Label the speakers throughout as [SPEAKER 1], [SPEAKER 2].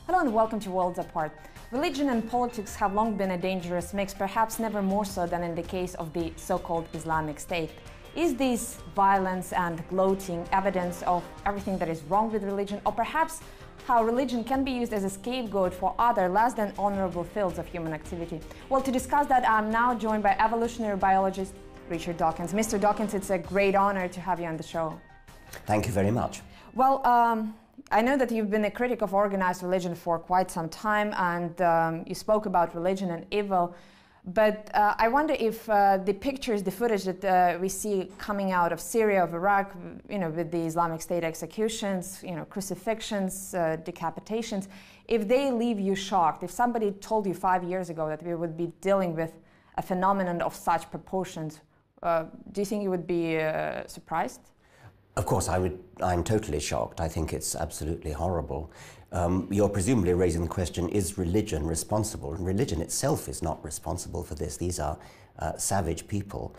[SPEAKER 1] Hello and welcome to Worlds Apart. Religion and politics have long been a dangerous mix, perhaps never more so than in the case of the so-called Islamic State. Is this violence and gloating evidence of everything that is wrong with religion, or perhaps how religion can be used as a scapegoat for other less than honorable fields of human activity? Well, to discuss that, I'm now joined by evolutionary biologist Richard Dawkins. Mr. Dawkins, it's a great honor to have you on the show.
[SPEAKER 2] Thank you very much.
[SPEAKER 1] Well, I know that you've been a critic of organized religion for quite some time, and you spoke about religion and evil. But I wonder if the pictures, the footage that we see coming out of Syria, of Iraq, with the Islamic State executions, crucifixions, decapitations, if they leave you shocked, if somebody told you 5 years ago that we would be dealing with a phenomenon of such proportions, do you think you would be surprised?
[SPEAKER 2] Of course, I'm totally shocked. I think it's absolutely horrible. You're presumably raising the question, is religion responsible? And religion itself is not responsible for this. These are savage people.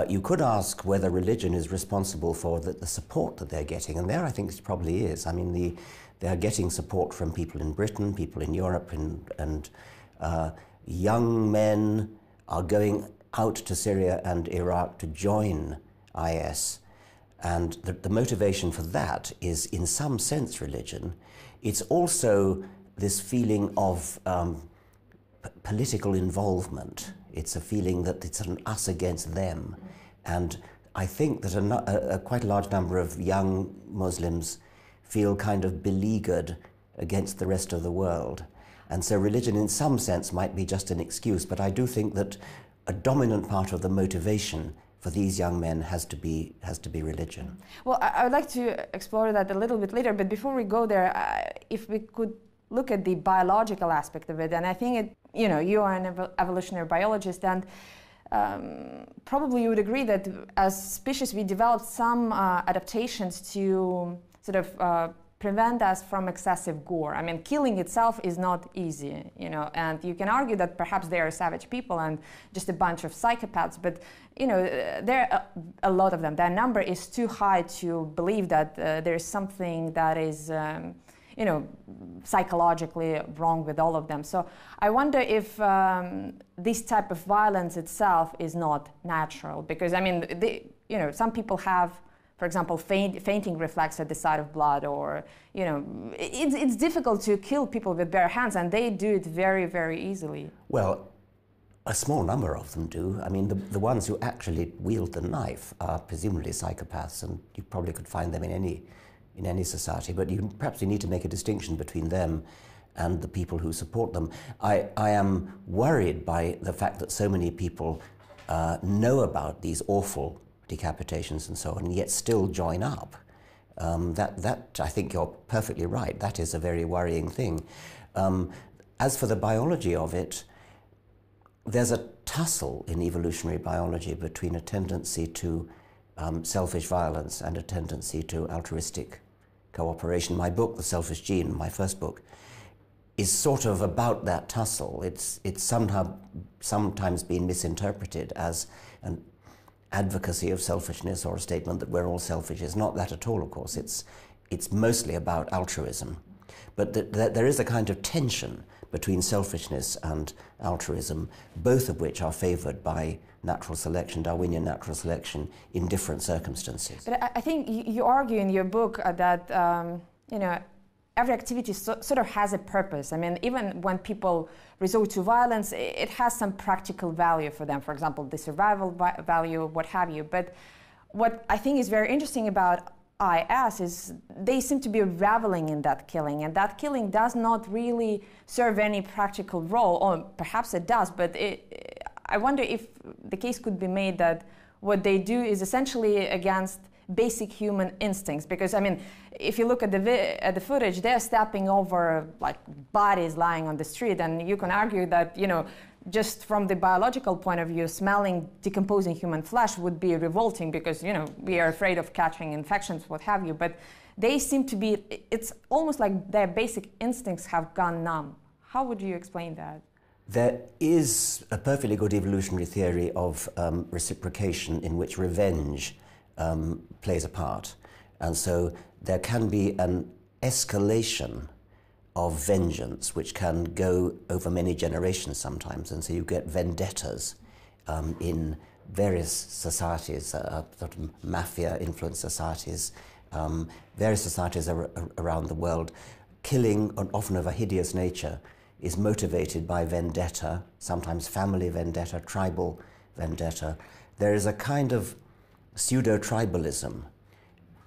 [SPEAKER 2] You could ask whether religion is responsible for the support that they're getting, and there I think it probably is. I mean, they're getting support from people in Britain, people in Europe, and young men are going out to Syria and Iraq to join IS. And the motivation for that is, in some sense, religion. It's also this feeling of political involvement. It's a feeling that it's an us against them. And I think that quite a large number of young Muslims feel kind of beleaguered against the rest of the world. And so religion, in some sense, might be just an excuse. But I do think that a dominant part of the motivation for these young men has to be religion. Well,
[SPEAKER 1] I would like to explore that a little bit later, but before we go there, if we could look at the biological aspect of it, and I think you are an evolutionary biologist, and probably you would agree that as species we developed some adaptations to sort of prevent us from excessive gore. I mean, killing itself is not easy, and you can argue that perhaps they are savage people and just a bunch of psychopaths, but there are a lot of them. Their number is too high to believe that there is something that is psychologically wrong with all of them. So I wonder if this type of violence itself is not natural, because I mean, some people have, for example, fainting reflex at the sight of blood, or it's difficult to kill people with bare hands, and they do it very, very easily.
[SPEAKER 2] Well, a small number of them do. I mean, the ones who actually wield the knife are presumably psychopaths, and you probably could find them in any society. But perhaps you need to make a distinction between them and the people who support them. I am worried by the fact that so many people know about these awful decapitations and so on, and yet still join up. That I think you're perfectly right. That is a very worrying thing. As for the biology of it, there's a tussle in evolutionary biology between a tendency to selfish violence and a tendency to altruistic cooperation. My book, The Selfish Gene, my first book, is sort of about that tussle. It's sometimes been misinterpreted as an advocacy of selfishness or a statement that we're all selfish. It's not that at all, of course. It's mostly about altruism. But there is a kind of tension between selfishness and altruism, both of which are favored by natural selection, Darwinian natural selection, in different circumstances.
[SPEAKER 1] But I think you argue in your book that every activity sort of has a purpose. I mean, even when people resort to violence, it has some practical value for them. For example, the survival value, what have you. But what I think is very interesting about IS is they seem to be reveling in that killing, and that killing does not really serve any practical role, or perhaps it does, but I wonder if the case could be made that what they do is essentially against basic human instincts, because I mean, if you look at the footage, they're stepping over like bodies lying on the street, and you can argue that just from the biological point of view, smelling decomposing human flesh would be revolting, because we are afraid of catching infections, what have you. But they seem to be, it's almost like their basic instincts have gone numb. How would you explain that?
[SPEAKER 2] There is a perfectly good evolutionary theory of reciprocation in which revenge plays a part. And so there can be an escalation of vengeance, which can go over many generations sometimes, and so you get vendettas in various societies, sort of mafia-influenced societies, various societies around the world. Killing, often of a hideous nature, is motivated by vendetta, sometimes family vendetta, tribal vendetta. There is a kind of pseudo-tribalism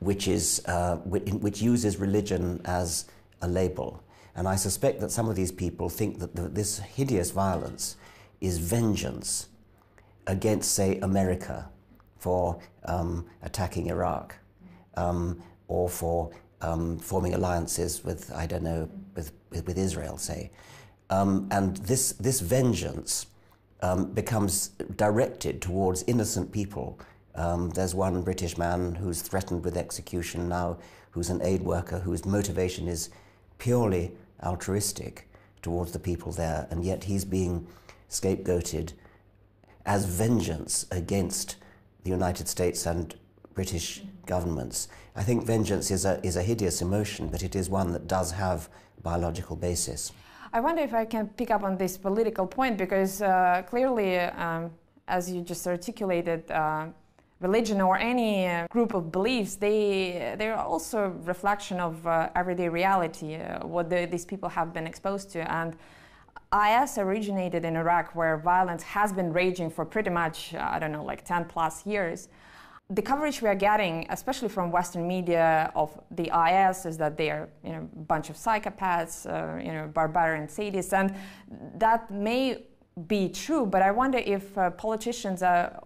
[SPEAKER 2] which uses religion as a label. And I suspect that some of these people think that this hideous violence is vengeance against, say, America for attacking Iraq, or for forming alliances with, I don't know, with Israel, say. And this vengeance becomes directed towards innocent people. There's one British man who's threatened with execution now, who's an aid worker, whose motivation is purely altruistic towards the people there, and yet he's being scapegoated as vengeance against the United States and British governments. I think vengeance is a hideous emotion, but it is one that does have biological basis.
[SPEAKER 1] I wonder if I can pick up on this political point, because clearly, as you just articulated, religion or any group of beliefs, they're also a reflection of everyday reality, what these people have been exposed to. And IS originated in Iraq, where violence has been raging for pretty much, I don't know, like 10 plus years. The coverage we are getting, especially from Western media, of the IS is that they are, a bunch of psychopaths, barbarian sadists, and that may be true. But I wonder if politicians are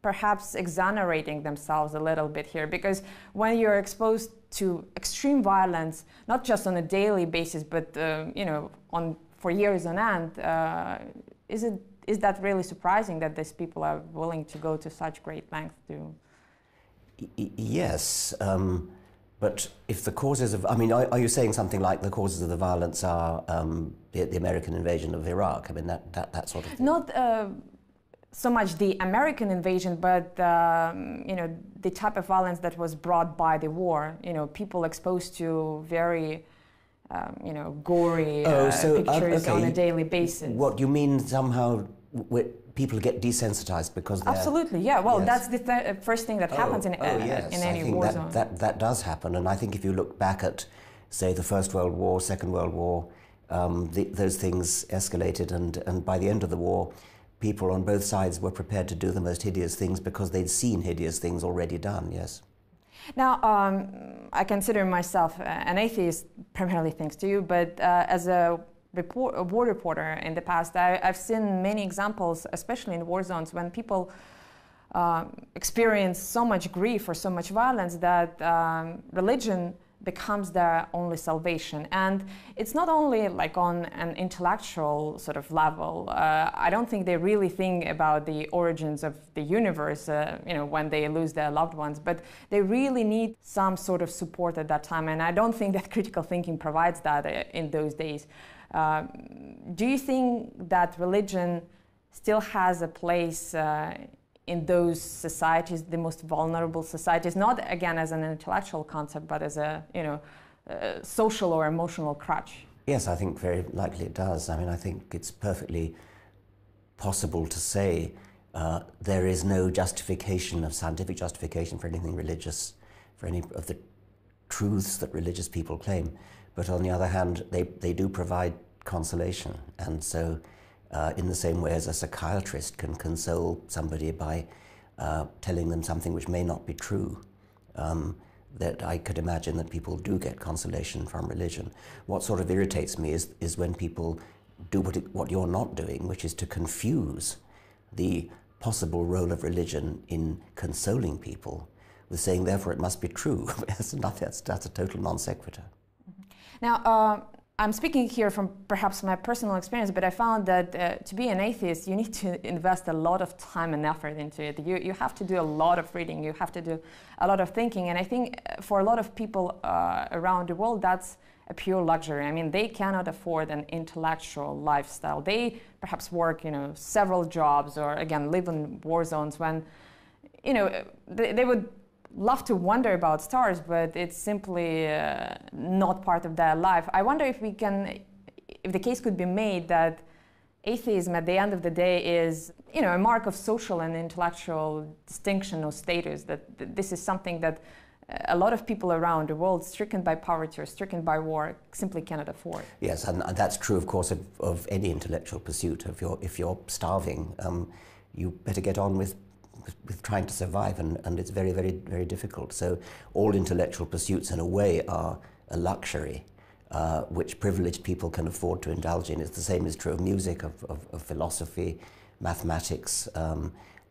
[SPEAKER 1] perhaps exonerating themselves a little bit here, because when you're exposed to extreme violence, not just on a daily basis, but for years on end, is that really surprising that these people are willing to go to such great lengths to?
[SPEAKER 2] Yes, but if the causes of, are you saying something like the causes of the violence are the American invasion of Iraq? I mean, that sort of thing?
[SPEAKER 1] Not so much the American invasion, but the type of violence that was brought by the war. People exposed to very gory pictures on a daily basis.
[SPEAKER 2] What you mean, somehow people get desensitized because they're...
[SPEAKER 1] Absolutely, yeah. Well, yes. That's the first thing that happens in any war zone.
[SPEAKER 2] That does happen, and I think if you look back at, say, the First World War, Second World War, those things escalated, and by the end of the war, people on both sides were prepared to do the most hideous things because they'd seen hideous things already done, yes.
[SPEAKER 1] Now, I consider myself an atheist, primarily thanks to you, but as a war reporter in the past, I've seen many examples, especially in war zones, when people experience so much grief or so much violence that religion becomes their only salvation. And it's not only like on an intellectual sort of level. I don't think they really think about the origins of the universe, when they lose their loved ones, but they really need some sort of support at that time. And I don't think that critical thinking provides that in those days. Do you think that religion still has a place in those societies, the most vulnerable societies, not again as an intellectual concept, but as a social or emotional crutch?
[SPEAKER 2] Yes, I think very likely it does. I think it's perfectly possible to say there is no justification of scientific justification for anything religious, for any of the truths that religious people claim. But on the other hand, they do provide consolation, and so in the same way as a psychiatrist can console somebody by telling them something which may not be true, that I could imagine that people do get consolation from religion. What sort of irritates me is when people do what you're not doing, which is to confuse the possible role of religion in consoling people with saying, therefore, it must be true. That's a total non sequitur.
[SPEAKER 1] Now, I'm speaking here from perhaps my personal experience, but I found that to be an atheist, you need to invest a lot of time and effort into it. You have to do a lot of reading, you have to do a lot of thinking, and I think for a lot of people around the world, that's a pure luxury. They cannot afford an intellectual lifestyle. They perhaps work, several jobs, or again, live in war zones when, they would love to wonder about stars, but it's simply not part of their life. I wonder if the case could be made that atheism at the end of the day is, a mark of social and intellectual distinction or status, that this is something that a lot of people around the world stricken by poverty or stricken by war simply cannot afford.
[SPEAKER 2] Yes, and that's true, of course, of any intellectual pursuit. If you're starving, you better get on with trying to survive, and it's very, very, very difficult. So all intellectual pursuits, in a way, are a luxury which privileged people can afford to indulge in. It's the same is true of music, of philosophy, mathematics.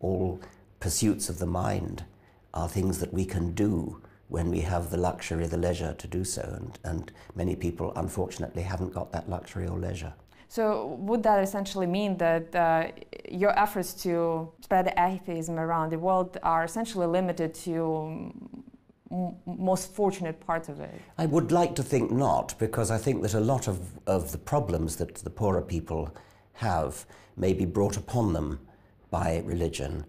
[SPEAKER 2] All pursuits of the mind are things that we can do when we have the luxury, the leisure to do so, and many people, unfortunately, haven't got that luxury or leisure.
[SPEAKER 1] So would that essentially mean that your efforts to spread atheism around the world are essentially limited to most fortunate parts of it?
[SPEAKER 2] I would like to think not, because I think that a lot of the problems that the poorer people have may be brought upon them by religion.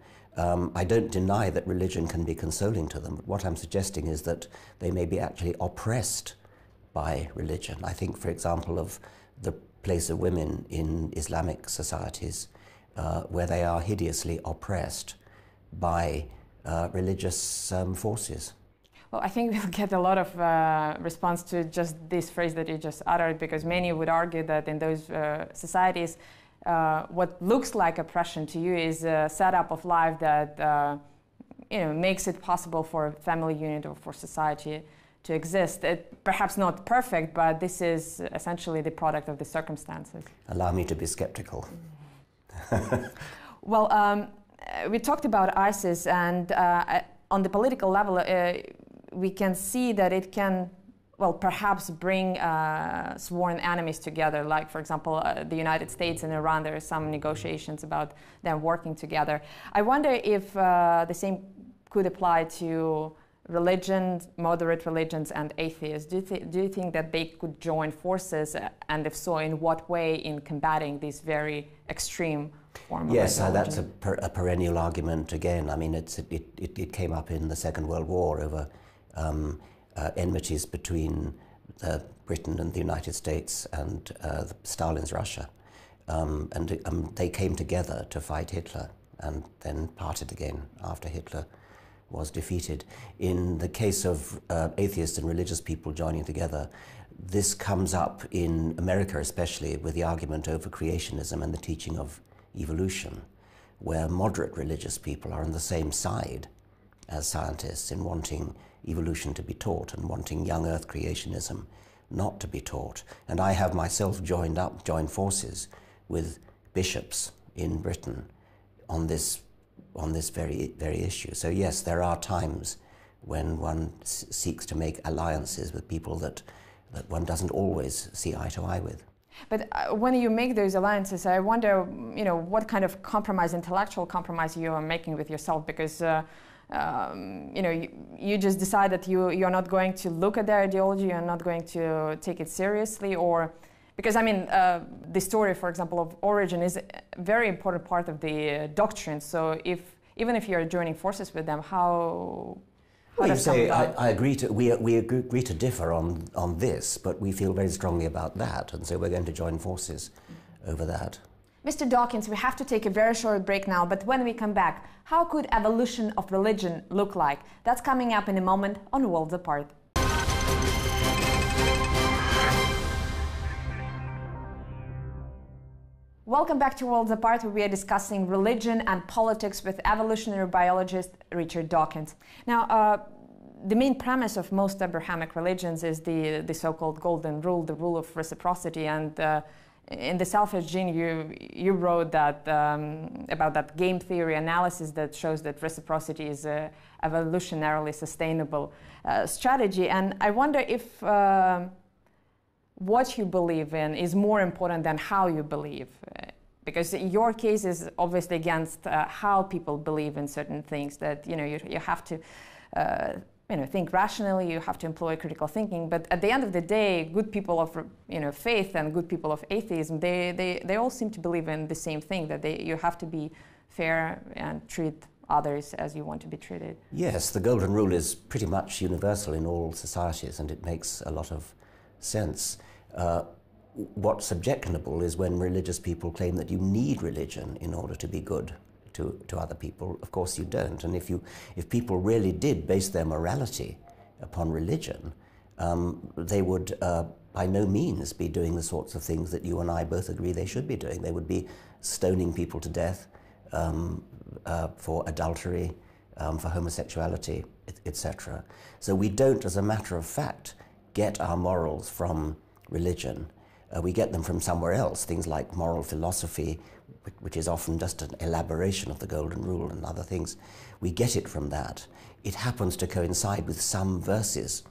[SPEAKER 2] I don't deny that religion can be consoling to them, but what I'm suggesting is that they may be actually oppressed by religion. I think, for example, of the place of women in Islamic societies, where they are hideously oppressed by religious forces.
[SPEAKER 1] Well, I think we'll get a lot of response to just this phrase that you just uttered, because many would argue that in those societies, what looks like oppression to you is a setup of life that makes it possible for a family unit or for society to exist. Perhaps not perfect, but this is essentially the product of the circumstances.
[SPEAKER 2] Allow me to be skeptical.
[SPEAKER 1] Well, we talked about ISIS, and on the political level, we can see that it can, perhaps bring sworn enemies together. Like, for example, the United States and Iran, there are some negotiations about them working together. I wonder if the same could apply to religions, moderate religions, and atheists. Do you think that they could join forces, and if so, in what way, in combating this very extreme form of
[SPEAKER 2] Yes,
[SPEAKER 1] ideology?
[SPEAKER 2] that's a perennial argument again. I mean, it came up in the Second World War over enmities between Britain and the United States and Stalin's Russia. They came together to fight Hitler and then parted again after Hitler was defeated. In the case of atheists and religious people joining together, this comes up in America especially with the argument over creationism and the teaching of evolution, where moderate religious people are on the same side as scientists in wanting evolution to be taught and wanting young earth creationism not to be taught. And I have myself joined forces with bishops in Britain on this very issue. So yes, there are times when one seeks to make alliances with people that one doesn't always see eye to eye with.
[SPEAKER 1] But when you make those alliances, I wonder, what kind of compromise, intellectual compromise, you are making with yourself, because you just decide that you're not going to look at their ideology, you're not going to take it seriously, or because the story, for example, of origin is a very important part of the doctrine. So even if you're joining forces with them, how
[SPEAKER 2] well, you say I agree to we agree to differ on this, but we feel very strongly about that, and so we're going to join forces over that.
[SPEAKER 1] Mr. Dawkins, we have to take a very short break now, but when we come back, how could evolution of religion look like? That's coming up in a moment on Worlds Apart. Welcome back to Worlds Apart, where we are discussing religion and politics with evolutionary biologist Richard Dawkins. Now, the main premise of most Abrahamic religions is the so-called golden rule, the rule of reciprocity, and in the Selfish Gene, you wrote that about that game theory analysis that shows that reciprocity is a evolutionarily sustainable strategy. And I wonder if what you believe in is more important than how you believe, because your case is obviously against how people believe in certain things. That you have to think rationally, you have to employ critical thinking. But at the end of the day, good people of faith and good people of atheism, they all seem to believe in the same thing, that you have to be fair and treat others as you want to be treated.
[SPEAKER 2] Yes, the golden rule is pretty much universal in all societies, and it makes a lot of sense. What's objectionable is when religious people claim that you need religion in order to be good to other people. Of course you don't. And if people really did base their morality upon religion, they would by no means be doing the sorts of things that you and I both agree they should be doing. They would be stoning people to death for adultery, for homosexuality, etc. So we don't, as a matter of fact, get our morals from religion. We get them from somewhere else, things like moral philosophy, which is often just an elaboration of the golden rule and other things. We get it from that. It happens to coincide with some verses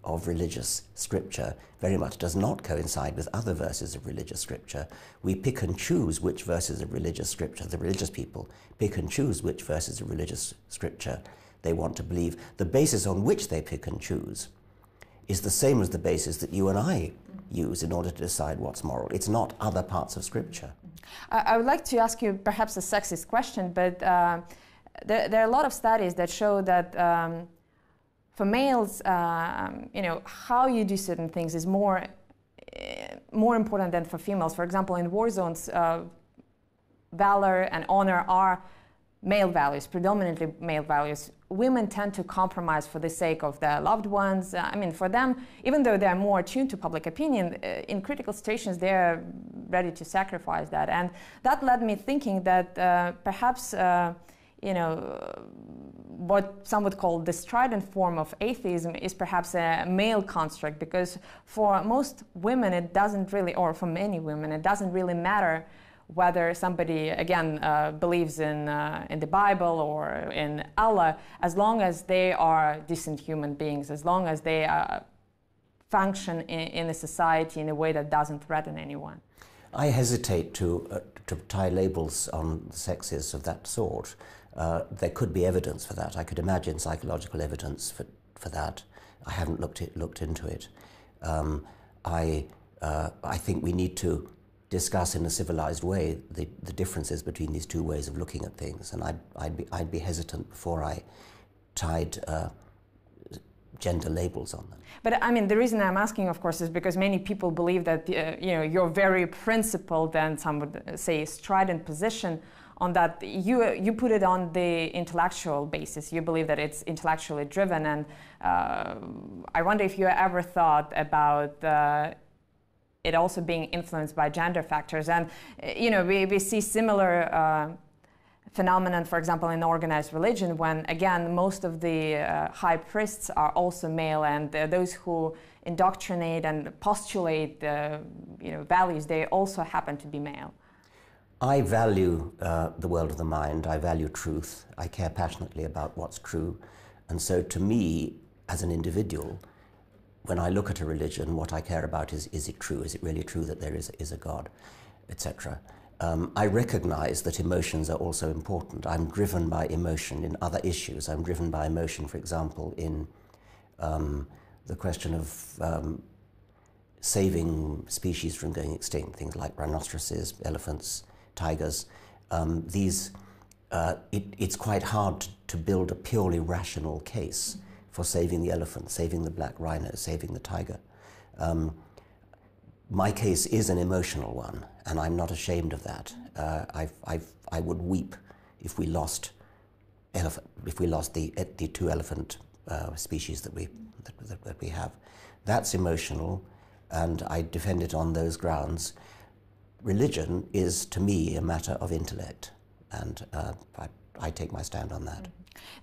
[SPEAKER 2] of religious scripture, very much does not coincide with other verses of religious scripture. We pick and choose which verses of religious scripture, the religious people pick and choose which verses of religious scripture they want to believe. The basis on which they pick and choose is the same as the basis that you and I use in order to decide what's moral. It's not other parts of scripture.
[SPEAKER 1] I would like to ask you perhaps a sexist question, but there are a lot of studies that show that for males, how you do certain things is more important than for females. For example, in war zones, valor and honor are male values, predominantly male values. Women tend to compromise for the sake of their loved ones. For them, even though they're more attuned to public opinion, in critical situations they're ready to sacrifice that. And that led me thinking that perhaps what some would call the strident form of atheism is perhaps a male construct, because for most women it doesn't really, or for many women, it doesn't really matter whether somebody, again, believes in the Bible or in Allah, as long as they are decent human beings, as long as they function in a society in a way that doesn't threaten anyone.
[SPEAKER 2] I hesitate to tie labels on sexes of that sort. There could be evidence for that. I could imagine psychological evidence for that. I haven't looked into it. I think we need to discuss in a civilized way the differences between these two ways of looking at things, and I'd be hesitant before I tied gender labels on them.
[SPEAKER 1] But the reason I'm asking, of course, is because many people believe that you're very principled, and some would say strident position on that. You put it on the intellectual basis. You believe that it's intellectually driven, and I wonder if you ever thought about it also being influenced by gender factors. And we see similar phenomenon, for example, in organized religion, when again most of the high priests are also male, and those who indoctrinate and postulate values, they also happen to be male.
[SPEAKER 2] I value the world of the mind. I value truth. I care passionately about what's true, and so to me, as an individual, when I look at a religion, what I care about is it true? Is it really true that there is a God, etc.? I recognize that emotions are also important. I'm driven by emotion in other issues. I'm driven by emotion, for example, in the question of saving species from going extinct, things like rhinoceroses, elephants, tigers. It's quite hard to build a purely rational case for saving the elephant, saving the black rhino, saving the tiger. My case is an emotional one, and I'm not ashamed of that. I would weep if we lost the two elephant species that we have. That's emotional, and I defend it on those grounds. Religion is, to me, a matter of intellect, and I take my stand on that.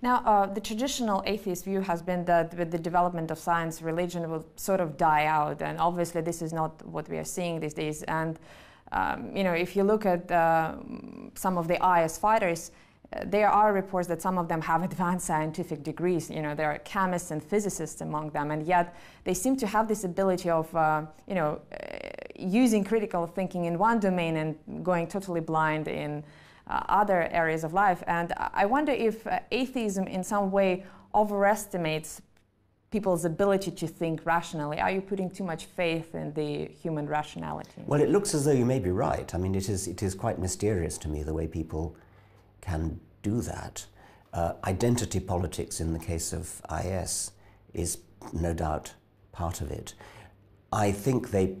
[SPEAKER 1] Now, the traditional atheist view has been that with the development of science, religion will sort of die out, and obviously this is not what we are seeing these days. And if you look at some of the IS fighters, there are reports that some of them have advanced scientific degrees. There are chemists and physicists among them, and yet they seem to have this ability of using critical thinking in one domain and going totally blind in other areas of life. And I wonder if atheism in some way overestimates people's ability to think rationally. Are you putting too much faith in the human rationality?
[SPEAKER 2] Well, it looks as though you may be right. It is quite mysterious to me the way people can do that. Identity politics in the case of IS is no doubt part of it. I think there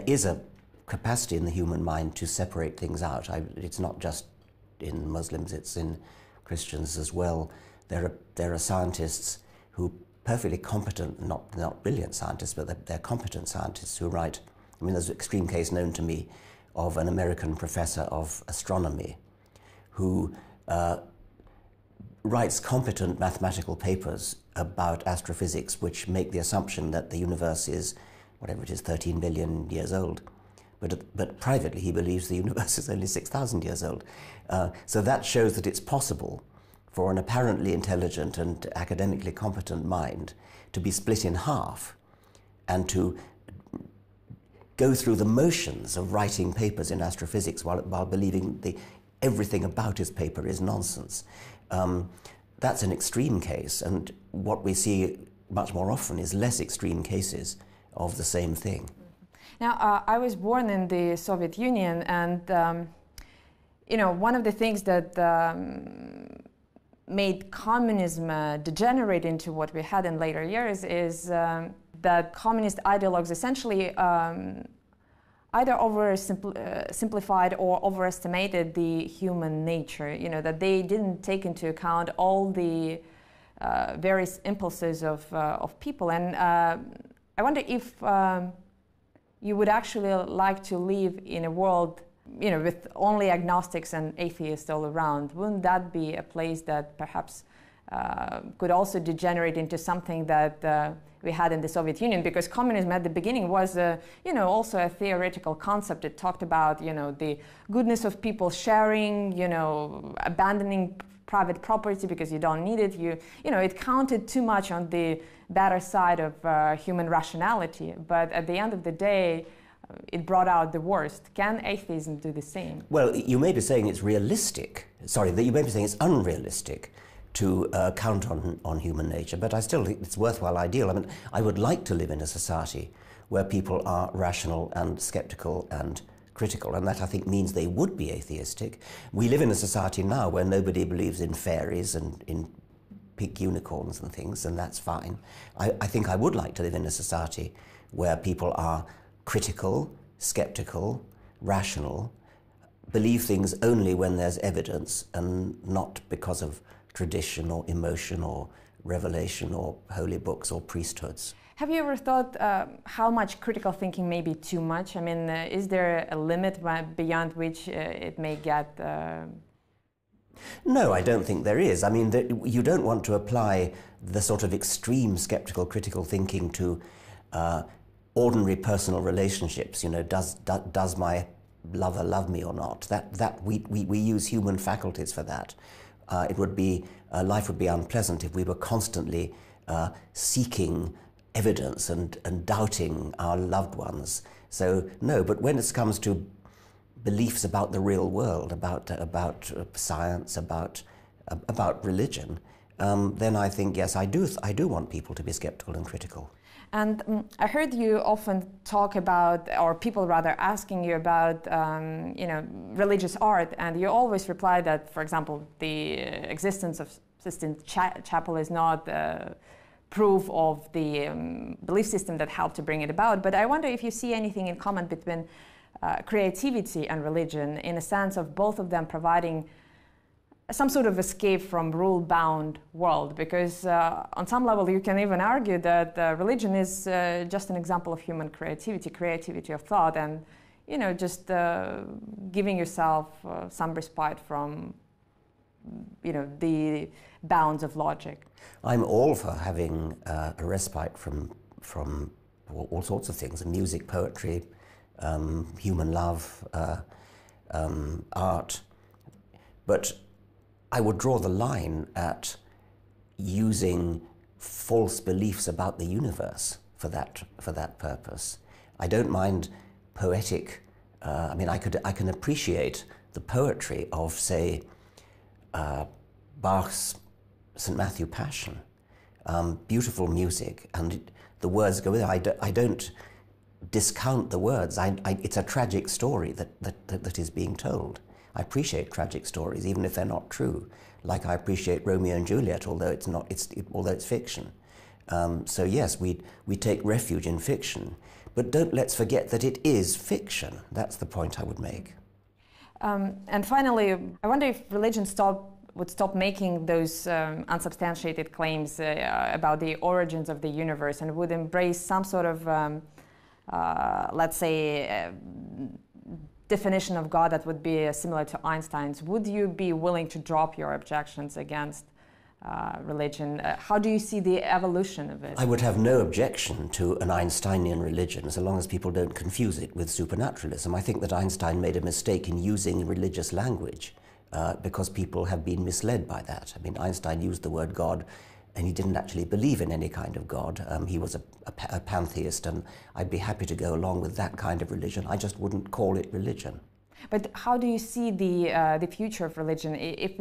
[SPEAKER 2] is a capacity in the human mind to separate things out. It's not just in Muslims, it's in Christians as well. There are scientists who perfectly competent, not brilliant scientists, but they're competent scientists who write. I mean, there's an extreme case known to me of an American professor of astronomy who writes competent mathematical papers about astrophysics which make the assumption that the universe is, whatever it is, 13 billion years old. But privately he believes the universe is only 6,000 years old. So that shows that it's possible for an apparently intelligent and academically competent mind to be split in half and to go through the motions of writing papers in astrophysics while believing everything about his paper is nonsense. That's an extreme case, and what we see much more often is less extreme cases of the same thing.
[SPEAKER 1] Now, I was born in the Soviet Union, and you know, one of the things that made communism degenerate into what we had in later years is that communist ideologues essentially either simplified or overestimated the human nature, you know, that they didn't take into account all the various impulses of people. And I wonder if you would actually like to live in a world, you know, with only agnostics and atheists all around. Wouldn't that be a place that perhaps could also degenerate into something that we had in the Soviet Union? Because communism at the beginning was, you know, also a theoretical concept. It talked about, you know, the goodness of people sharing, you know, abandoning private property because you don't need it. You know, it counted too much on the better side of human rationality. But at the end of the day, it brought out the worst. Can atheism do the same?
[SPEAKER 2] Well, you may be saying it's realistic. Sorry, you may be saying it's unrealistic to count on human nature, but I still think it's a worthwhile ideal. I mean, I would like to live in a society where people are rational and skeptical and critical, and that I think means they would be atheistic. We live in a society now where nobody believes in fairies and in pink unicorns and things, and that's fine. I think I would like to live in a society where people are critical, skeptical, rational, believe things only when there's evidence and not because of tradition or emotion or revelation or holy books or priesthoods.
[SPEAKER 1] Have you ever thought how much critical thinking may be too much? I mean, is there a limit beyond which it may get?
[SPEAKER 2] No, I don't think there is. I mean, you don't want to apply the sort of extreme skeptical, critical thinking to ordinary personal relationships. You know, does my lover love me or not? We use human faculties for that. Life would be unpleasant if we were constantly seeking evidence and doubting our loved ones. So no, but when it comes to beliefs about the real world, about science, about religion, then I think yes, I do want people to be skeptical and critical.
[SPEAKER 1] And I heard you often talk about, or people rather asking you about, you know, religious art, and you always reply that, for example, the existence of Sistine Chapel is not proof of the belief system that helped to bring it about. But I wonder if you see anything in common between creativity and religion, in a sense of both of them providing some sort of escape from rule-bound world, because on some level you can even argue that religion is just an example of human creativity of thought, and you know, just giving yourself some respite from, you know, the bounds of logic.
[SPEAKER 2] I'm all for having a respite from all sorts of things: music, poetry, human love, art, but I would draw the line at using false beliefs about the universe for that purpose. I don't mind poetic. I mean, I can appreciate the poetry of, say, Bach's St. Matthew Passion. Beautiful music, and the words go with it. I don't discount the words. It's a tragic story that is being told. I appreciate tragic stories, even if they're not true. Like I appreciate Romeo and Juliet, although it's fiction. So yes, we take refuge in fiction, but let's forget that it is fiction. That's the point I would make.
[SPEAKER 1] And finally, I wonder if religion would stop making those unsubstantiated claims about the origins of the universe and would embrace some sort of, let's say, definition of God that would be similar to Einstein's. Would you be willing to drop your objections against religion? How do you see the evolution of it?
[SPEAKER 2] I would have no objection to an Einsteinian religion so long as people don't confuse it with supernaturalism. I think that Einstein made a mistake in using religious language because people have been misled by that. I mean, Einstein used the word God and he didn't actually believe in any kind of God. He was a pantheist, and I'd be happy to go along with that kind of religion. I just wouldn't call it religion.
[SPEAKER 1] But how do you see the future of religion? If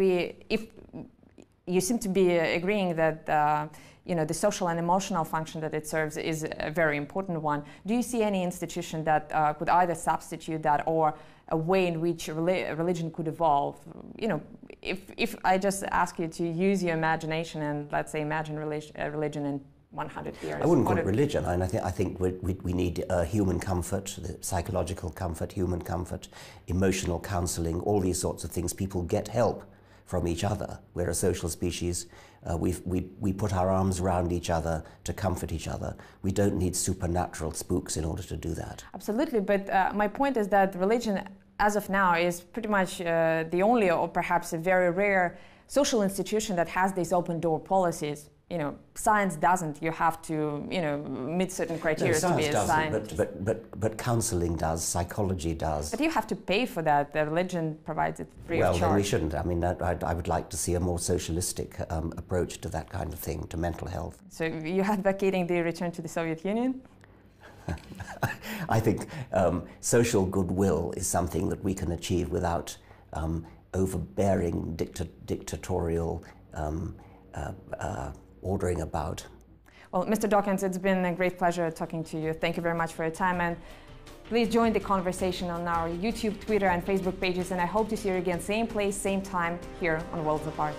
[SPEAKER 1] you seem to be agreeing that you know, the social and emotional function that it serves is a very important one. Do you see any institution that could either substitute that or a way in which religion could evolve? You know, if I just ask you to use your imagination and let's say imagine religion in 100 years.
[SPEAKER 2] I wouldn't call it religion. I think we need human comfort, psychological comfort, human comfort, emotional counseling, all these sorts of things. People get help from each other. We're a social species. We put our arms around each other to comfort each other. We don't need supernatural spooks in order to do that.
[SPEAKER 1] Absolutely, but my point is that religion, as of now, is pretty much the only, or perhaps a very rare, social institution that has these open door policies. You know, science doesn't. You have to, you know, meet certain criteria to be a scientist.
[SPEAKER 2] But counseling does, psychology does.
[SPEAKER 1] But you have to pay for that. The religion provides it free of charge.
[SPEAKER 2] Well, then we shouldn't. I mean, I would like to see a more socialistic approach to that kind of thing, to mental health.
[SPEAKER 1] So you're advocating the return to the Soviet Union?
[SPEAKER 2] I think social goodwill is something that we can achieve without overbearing dictatorial ordering about.
[SPEAKER 1] Well, Mr. Dawkins, it's been a great pleasure talking to you. Thank you very much for your time, and please join the conversation on our YouTube, Twitter, and Facebook pages, and I hope to see you again same place, same time here on Worlds Apart.